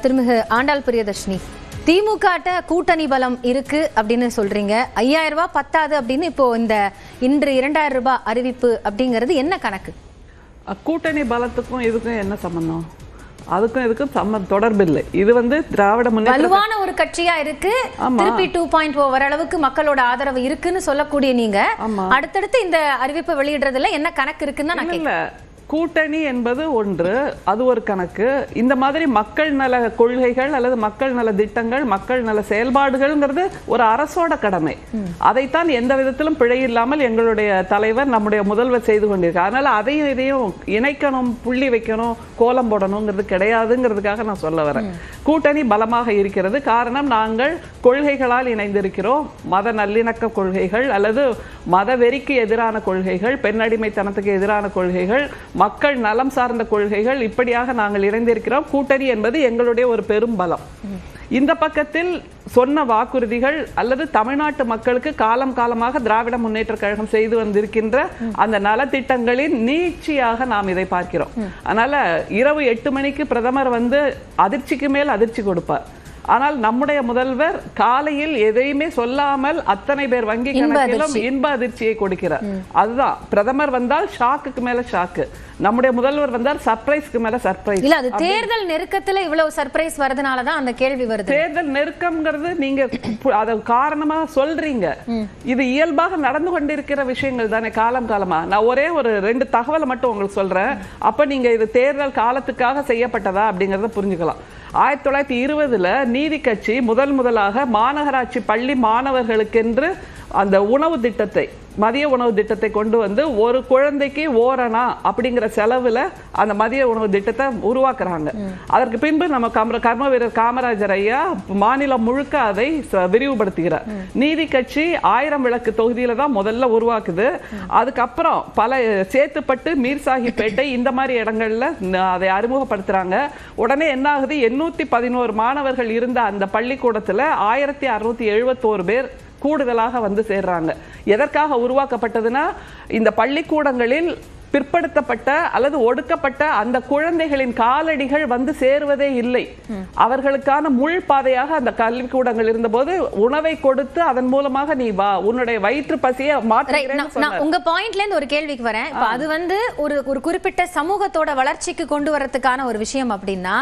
திருமிகு ஆண்டாள் பிரியதர்ஷினி, திமுக கூட்டணி பலம் இருக்கு அப்படின்னு சொல்றீங்க. 5000 ரூபாய் பத்தாது அப்படின்னு இப்போ இன்று 2000 ரூபாய் அறிவிப்பு அப்படிங்கிறது என்ன கணக்கு? கூட்டணி பலத்துக்கும் இதுக்கும் என்ன சம்பந்தம்? அதுக்கும் இதுக்கும் தொடர்பு இல்லை. இது திராவிட முன்னேற்ற வலுவான ஒரு கட்சியா இருக்கு, திருப்பி 2.0 வரளவுக்கு மக்களோட ஆதரவு இருக்குன்னு சொல்லக்கூடிய நீங்க அடுத்தடுத்து இந்த அறிவிப்பை வெளியிடுறதுல என்ன கணக்கு இருக்குன்னு நான் கேட்கிறேன். கூட்டணி என்பது ஒன்று, அது ஒரு கணக்கு. இந்த மாதிரி மக்கள் நல கொள்கைகள் அல்லது மக்கள் நல திட்டங்கள், மக்கள் நல செயல்பாடுகள்ங்கிறது ஒரு அரசோட கடமை. அதைத்தான் எந்த விதத்திலும் பிழை இல்லாமல் எங்களுடைய தலைவர், நம்முடைய முதல்வர் செய்து கொண்டிருக்கார். அதனால அதையும் இதையும் இணைக்கணும், புள்ளி வைக்கணும், கோலம் போடணுங்கிறது கிடையாதுங்கிறதுக்காக நான் சொல்ல வரேன். கூட்டணி பலமாக இருக்கிறது. காரணம், நாங்கள் கொள்கைகளால் இணைந்திருக்கிறோம். மத நல்லிணக்க கொள்கைகள் அல்லது மத வெறிக்கு எதிரான கொள்கைகள், பெண்ணடிமைத்தனத்துக்கு எதிரான கொள்கைகள், மக்கள் நலம் சார்ந்த கொள்கைகள், இப்படியாக நாங்கள் இணைந்திருக்கிறோம். கூட்டணி என்பது எங்களுடைய ஒரு பெரும் பலம். இந்த பக்கத்தில் சொன்ன வாக்குறுதிகள் அல்லது தமிழ்நாட்டு மக்களுக்கு காலம் காலமாக திராவிட முன்னேற்ற கழகம் செய்து வந்திருக்கின்ற அந்த நலத்திட்டங்களின் நீட்சியாக நாம் இதை பார்க்கிறோம். அதனால இரவு 8 மணிக்கு பிரதமர் அதிர்ச்சிக்கு மேல் அதிர்ச்சி கொடுப்பார். ஆனால் நம்முடைய முதல்வர் காலையில் எதையுமே சொல்லாமல் அத்தனை பேர் வங்கி கணக்கிலும் இன்ப அதிர்ச்சியை கொடுக்கிறார். அதுதான் பிரதமர் வந்தால் ஷாக்குக்கு மேல ஷாக்கு, நம்முடைய முதல்வர் வந்தால் சர்ப்ரைஸ்க்கு மேல சர்ப்ரைஸ். இல்ல, அது தேர்தல் நெருக்கத்துல இவ்வளவு சர்ப்ரைஸ் வரதுனாலதான் அந்த கேள்வி வருது. தேர்தல் நெருக்கம்ங்கிறது நீங்க அத காரணமா சொல்றீங்க. இது இயல்பாக நடந்து கொண்டிருக்கிற விஷயங்கள் தானே காலம் காலமா. நான் ஒரே ஒரு 2 தகவலை மட்டும் உங்களுக்கு சொல்றேன். அப்ப நீங்க இது தேர்தல் காலத்துக்காக செய்யப்பட்டதா அப்படிங்கறத புரிஞ்சுக்கலாம். 1920 நீதி கட்சி முதலாக மாநகராட்சி பள்ளி மாணவர்களுக்கென்று அந்த உணவு திட்டத்தை, மதிய உணவு திட்டத்தை கொண்டு ஒரு குழந்தைக்கு ஓரணா அப்படிங்கிற செலவுல அந்த மதிய உணவு திட்டத்தை உருவாக்குறாங்க. அதற்கு பின்பு நம்ம கர்ம வீரர் காமராஜர் ஐயா மாநிலம் முழுக்க அதை விரிவுபடுத்துகிறார். நீதி கட்சி 1000 விளக்கு தொகுதியில தான் முதல்ல உருவாக்குது. அதுக்கப்புறம் பல சேத்துப்பட்டு, மீர் சாஹிப்பேட்டை, இந்த மாதிரி இடங்கள்ல அதை அறிமுகப்படுத்துறாங்க. உடனே என்ன ஆகுது, 811 மாணவர்கள் இருந்த அந்த பள்ளிக்கூடத்துல 1671 பேர் கூடுதலாக சேர்றாங்க. எதற்காக உருவாக்கப்பட்டதுன்னா, இந்த பள்ளிக்கூடங்களில் பிற்படுத்தப்பட்ட அல்லது ஒடுக்கப்பட்ட அந்த குழந்தைகளின் காலடிகள் சேருவதே இல்லை. அவர்களுக்கான முள் பாதையாக அந்த கல்விக்கூடங்கள் இருந்தபோது உணவை கொடுத்து அதன் மூலமாக நீ வா, உன்னுடைய வயிற்று பசியை மாற்ற. உங்க பாயிண்ட்ல இருந்து ஒரு கேள்விக்கு வரேன். அது ஒரு குறிப்பிட்ட சமூகத்தோட வளர்ச்சிக்கு கொண்டு வரதுக்கான ஒரு விஷயம் அப்படின்னா,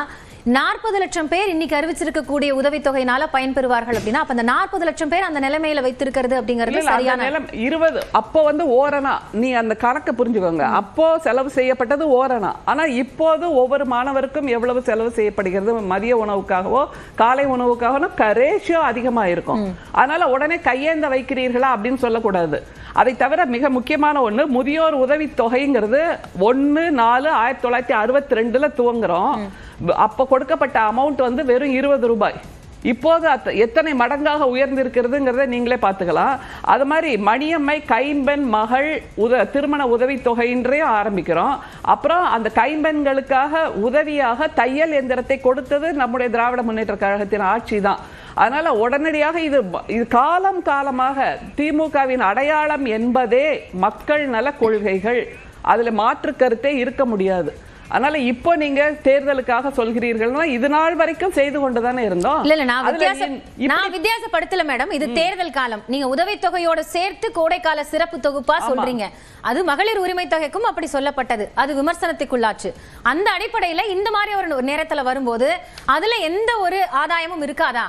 40 லட்சம் பேர் இன்னைக்கு அறிவிச்சிருக்கக்கூடிய உதவித்தொகையினால பயன்பெறுவார்கள் அப்படின்னா, அப்ப அந்த 40 லட்சம் பேர் அந்த நிலைமையில வைத்திருக்கிறது அப்படிங்கிறது சரியான 20 அப்போ ஓரணா. நீ அந்த கணக்கு புரிஞ்சுக்கோங்க. அப்போ செலவு செய்யப்பட்டது ஓரணா. ஆனா இப்போது ஒவ்வொரு மாணவருக்கும் எவ்வளவு செலவு செய்யப்படுகிறது மதிய உணவுக்காகவோ காலை உணவுக்காகவோ ரேஷியோ அதிகமா இருக்கும். அதனால உடனே கையேந்த வைக்கிறீர்களா அப்படின்னு சொல்லக்கூடாது. அதை தவிர மிக முக்கியமான ஒண்ணு, முதியோர் உதவி தொகைங்கிறது 1/4/1962 துவங்குறோம். அப்ப கொடுக்கப்பட்ட அமௌண்ட் வெறும் 20 ரூபாய். இப்போது எத்தனை மடங்காக உயர்ந்திருக்கிறதுங்கிறத நீங்களே பார்த்துக்கலாம். அது மாதிரி மணியம்மை கைம்பெண் மகள் திருமண உதவி தொகையின்றையும் ஆரம்பிக்கிறோம். அப்புறம் அந்த கைம்பெண்களுக்காக உதவியாக தையல் எந்திரத்தை கொடுத்தது நம்முடைய திராவிட முன்னேற்ற கழகத்தின் ஆட்சி தான். அதனால உடனடியாக இது காலம் காலமாக திமுகவின் அடையாளம் என்பதே மக்கள் நல கொள்கைகள். அதுல மாற்று கருத்தே இருக்க முடியாது. அதனால இப்போ நீங்க தேர்தலுக்காக சொல்கிறீர்கள்னா இது நாள் வரைக்கும் செய்து கொண்டுதானே இருந்தோம். இல்ல, நான் வித்தியாசப்படுத்தல மேடம். இது தேர்தல் காலம். நீங்க உதவித்தொகையோட சேர்த்து கோடைக்கால சிறப்பு தொகுப்பா சொல்றீங்க. அது மகளிர் உரிமை தொகைக்கும் அப்படி சொல்லப்பட்டது. அது விமர்சனத்துக்குள்ளாச்சு. அந்த அடிப்படையில இந்த மாதிரி ஒரு நேரத்துல வரும்போது அதுல எந்த ஒரு ஆதாயமும் இருக்காதா?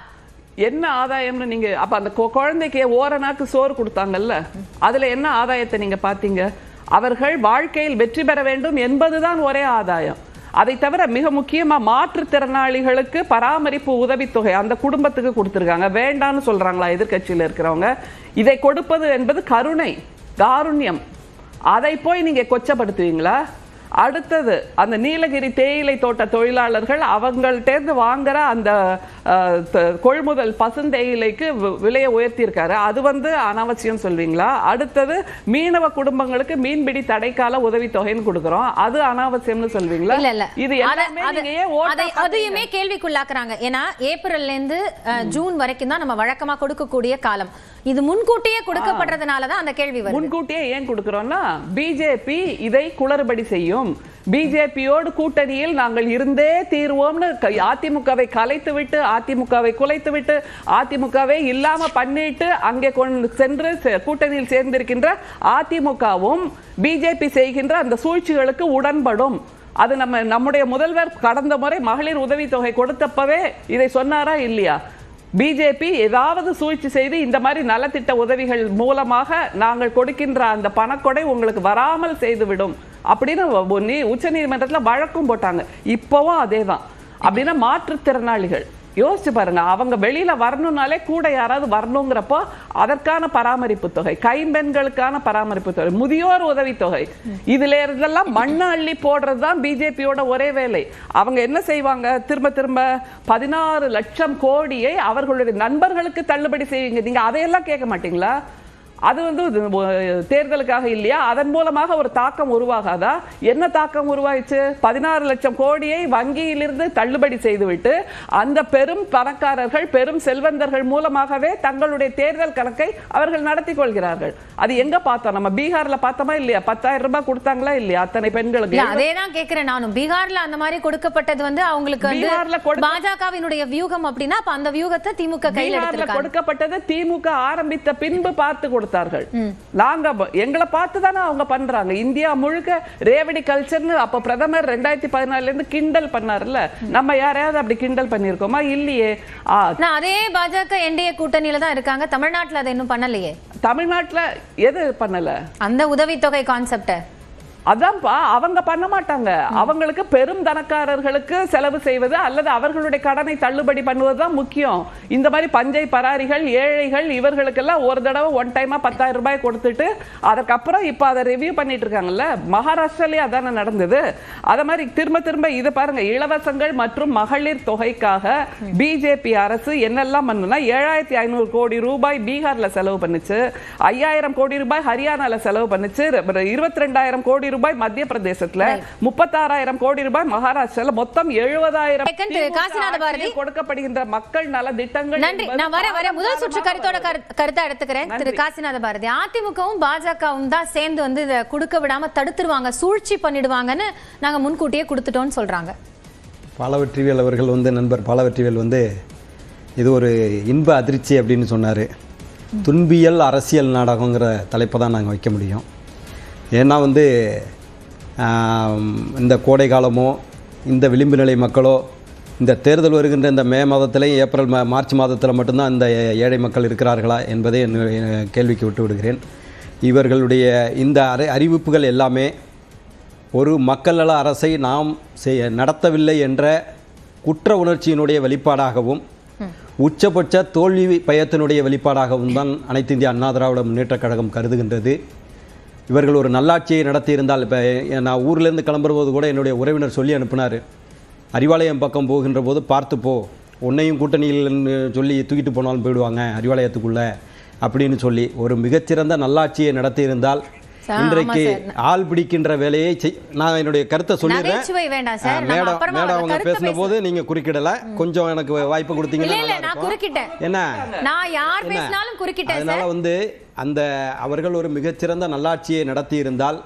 என்ன ஆதாயம்னு நீங்க அப்ப அந்த குழந்தைக்கு ஓரணாக்கு சோறு கொடுத்தாங்கல்ல, அதுல என்ன ஆதாயத்தை நீங்க பாத்தீங்க? அவர்கள் வாழ்க்கையில் வெற்றி பெற வேண்டும் என்பதுதான் ஒரே ஆதாயம். அதை தவிர மிக முக்கியமா மாற்றுத்திறனாளிகளுக்கு பராமரிப்பு உதவித்தொகை அந்த குடும்பத்துக்கு கொடுத்திருக்காங்க. வேண்டான்னு சொல்றாங்களா எதிர்கட்சியில் இருக்கிறவங்க? இதை கொடுப்பது என்பது கருணை, காருண்யம். அதை போய் நீங்க கொச்சப்படுத்துவீங்களா? அடுத்தது அந்த நீலகிரி தேயிலை தோட்ட தொழிலாளர்கள் அவங்கள்ட்ட வாங்குற அந்த கொள்முதல் பசுந்தேயிலைக்கு விலையை உயர்த்தியிருக்காரு. அது அனாவசியம் சொல்வீங்களா? அடுத்தது மீனவ குடும்பங்களுக்கு மீன்பிடி தடைக்கால உதவித்தொகைன்னு கொடுக்கிறோம், அது அனாவசியம்னு சொல்வீங்களா? இது அதையுமே கேள்விக்குள்ளாக்குறாங்க. ஏன்னா ஏப்ரல்ல இருந்து ஜூன் வரைக்கும் தான் நம்ம வழக்கமா கொடுக்கக்கூடிய காலம். இது முன்கூட்டியே கொடுக்கப்படுறதுனால தான் அந்த கேள்வி வருது. முன்கூட்டியே ஏன் கொடுக்கிறோம்னா, பிஜேபி இதை குளறுபடி செய்யும். பிஜேபியோடு கூட்டணியில் நாங்கள் இருந்தே தீர்வோம்னு அதிமுகவை கலைத்துவிட்டு, அதிமுகவை குலைத்துவிட்டு, அதிமுகவை இல்லாம பண்ணிட்டு அங்கே கொண்டு சென்று கூட்டணியில் சேர்ந்திருக்கின்ற அதிமுகவும் பிஜேபி செய்கின்ற அந்த சூழ்ச்சிகளுக்கு உடன்படும். அது நம்முடைய முதல்வர் கடந்த முறை மகளிர் உதவித்தொகை கொடுத்தப்பவே இதை சொன்னாரா இல்லையா? பிஜேபி ஏதாவது சூழ்ச்சி செய்து இந்த மாதிரி நலத்திட்ட உதவிகள் மூலமாக நாங்கள் கொடுக்கின்ற அந்த பணக்கொடை உங்களுக்கு வராமல் செய்துவிடும் அப்படின்னு உச்சநீதிமன்றத்தில் வழக்கும் போட்டாங்க. இப்பவும் அதேதான். அப்படின்னா மாற்றுத்திறனாளிகள் யோசிச்சு பாருங்க, அவங்க வெளியில வரணும்னாலே கூட யாராவது வரணுங்கிறப்போ அதற்கான பராமரிப்பு தொகை, கைம்பெண்களுக்கான பராமரிப்பு தொகை, முதியோர் உதவித்தொகை, இதுல இருந்தெல்லாம் மண்ணை அள்ளி போடுறதுதான் பிஜேபியோட ஒரே வேலை. அவங்க என்ன செய்வாங்க? திரும்ப திரும்ப 16 லட்சம் கோடியை அவர்களுடைய நண்பர்களுக்கு தள்ளுபடி செய்வீங்க. நீங்க அதையெல்லாம் கேட்க மாட்டீங்களா? அது தேர்தலுக்காக இல்லையா? அதன் மூலமாக ஒரு தாக்கம் உருவாகாதா? என்ன தாக்கம் உருவாயிச்சு? 16 லட்சம் கோடியை வங்கியிலிருந்து தள்ளுபடி செய்துவிட்டு அந்த பெரும் பணக்காரர்கள், பெரும் செல்வந்தர்கள் மூலமாகவே தங்களுடைய தேர்தல் கணக்கை அவர்கள் நடத்தி கொள்கிறார்கள். அது எங்க பார்த்தோம்? நம்ம பீகார்ல பார்த்தோமா இல்லையா? 10,000 ரூபாய் கொடுத்தாங்களா இல்லையா அத்தனை பெண்களுக்கு? அதேதான் கேட்கிறேன் நானும். பீகார்ல அந்த மாதிரி கொடுக்கப்பட்டது அவங்களுக்கு பாஜகவினுடைய வியூகம் அப்படின்னா அந்த வியூகத்தை திமுக கையில் எடுத்திருக்காங்க. கொடுக்கப்பட்டது திமுக ஆரம்பித்த பின்பு பார்த்து கொடுத்தார்கள். நாங்க எங்களை பார்த்து தானே அவங்க பண்றாங்க. இந்தியா முழுக்க ரேவடி கல்ச்சர்னு அப்ப பிரதமர் 2014 இருந்து கிண்டல் பண்ணார்ல. நம்ம யாரையாவது அப்படி கிண்டல் பண்ணிருக்கோமா? இல்லையே. அதே பாஜக என்டிஏ கூட்டணியில தான் இருக்காங்க. தமிழ்நாட்டுல அதை இன்னும் பண்ணலையே. தமிழ்நாட்டுல எது பண்ணல? அந்த உதவித்தொகை கான்செப்ட் அதான்ப்பா, அவங்க பண்ண மாட்டாங்க. அவங்களுக்கு பெரும் தனக்காரர்களுக்கு செலவு செய்வது அல்லது அவர்களுடைய கடனை தள்ளுபடி பண்ணுவதுதான் முக்கியம். இந்த மாதிரி பஞ்சை பராரிகள், ஏழைகள், இவர்களுக்கெல்லாம் ஒரு தடவை ஒன் டைமா 10,000 ரூபாய் கொடுத்துட்டு அதுக்கப்புறம் இப்ப அதை ரிவ்யூ பண்ணிட்டு இருக்காங்கல்ல. மகாராஷ்டிராலயே அதான நடந்தது. அத மாதிரி திரும்ப திரும்ப இது பாருங்க, இலவசங்கள் மற்றும் மகளிர் தொகைக்காக பிஜேபி அரசு என்னெல்லாம் பண்ணுனா 7,500 கோடி ரூபாய் பீகார்ல செலவு பண்ணுச்சு, 5,000 கோடி ரூபாய் ஹரியானால செலவு பண்ணுச்சு, 22,000 கோடி ரூபாய் மத்திய பிரதேசத்துல, 36,000 கோடி ரூபாய் மகாராஷ்டிரால, மொத்தம் 70,000 கொடுக்கப்படுகின்ற மக்கள் நல திட்டங்கள். நன்றி. நான் வர முதல் சுற்று கருத்தை எடுத்துக்கிறேன். திரு காசிநாத பாரதி, அதிமுகவும் பாஜகவும் தான் சேர்ந்து இதை கொடுக்க விடாம தடுத்துருவாங்க, சூழ்ச்சி பண்ணிடுவாங்கன்னு நாங்க முன்கூட்டியே கொடுத்துட்டோம்னு சொல்றாங்க. பாலவெற்றிவேல் அவர்கள் நண்பர் பாலவெற்றிவேல் இது ஒரு இன்ப அதிர்ச்சி அப்படின்னு சொன்னாரு. துன்பியல் அரசியல் நாடகங்கிற தலைப்பை தான் நாங்கள் வைக்க முடியும். ஏன்னா இந்த கோடை காலமோ இந்த விளிம்பு நிலை மக்களோ இந்த தேர்தல் வருகின்ற இந்த மே மாதத்திலையும் ஏப்ரல் மார்ச் மாதத்தில் மட்டும்தான் இந்த ஏழை மக்கள் இருக்கிறார்களா என்பதை கேள்விக்கு விட்டு விடுகிறேன். இவர்களுடைய இந்த அறிவிப்புகள் எல்லாமே ஒரு மக்கள் நல அரசை நாம் நடத்தவில்லை என்ற குற்ற உணர்ச்சியினுடைய வெளிப்பாடாகவும் உச்சபட்ச தோல்வி பயத்தினுடைய வெளிப்பாடாகவும் தான் அனைத்து இந்திய அண்ணா திராவிட முன்னேற்றக் கழகம் கருதுகின்றது. இவர்கள் ஒரு நல்லாட்சியை நடத்தியிருந்தால், இப்போ நான் ஊர்லேருந்து கிளம்புற கூட என்னுடைய உறவினர் சொல்லி அனுப்பினார், அறிவாலயம் பக்கம் போகின்ற போது பார்த்து போ, உன்னையும் கூட்டணியில்னு சொல்லி தூக்கிட்டு போனாலும் போயிடுவாங்க அறிவாலயத்துக்குள்ளே அப்படின்னு சொல்லி. ஒரு மிகச்சிறந்த நல்லாட்சியை நடத்தியிருந்தால் இன்றைக்கு ஆள் பிடிக்கின்ற வேலையை நான் என்னுடைய கருத்தை சொல்லிடுறேன். மேடம் அவங்க பேசின போது நீங்க குறுக்கிடல, கொஞ்சம் எனக்கு வாய்ப்பு கொடுத்தீங்கன்னா என்ன, அதனால அந்த அவர்கள் ஒரு மிகச்சிறந்த நல்லாட்சியை நடத்தி இருந்தால்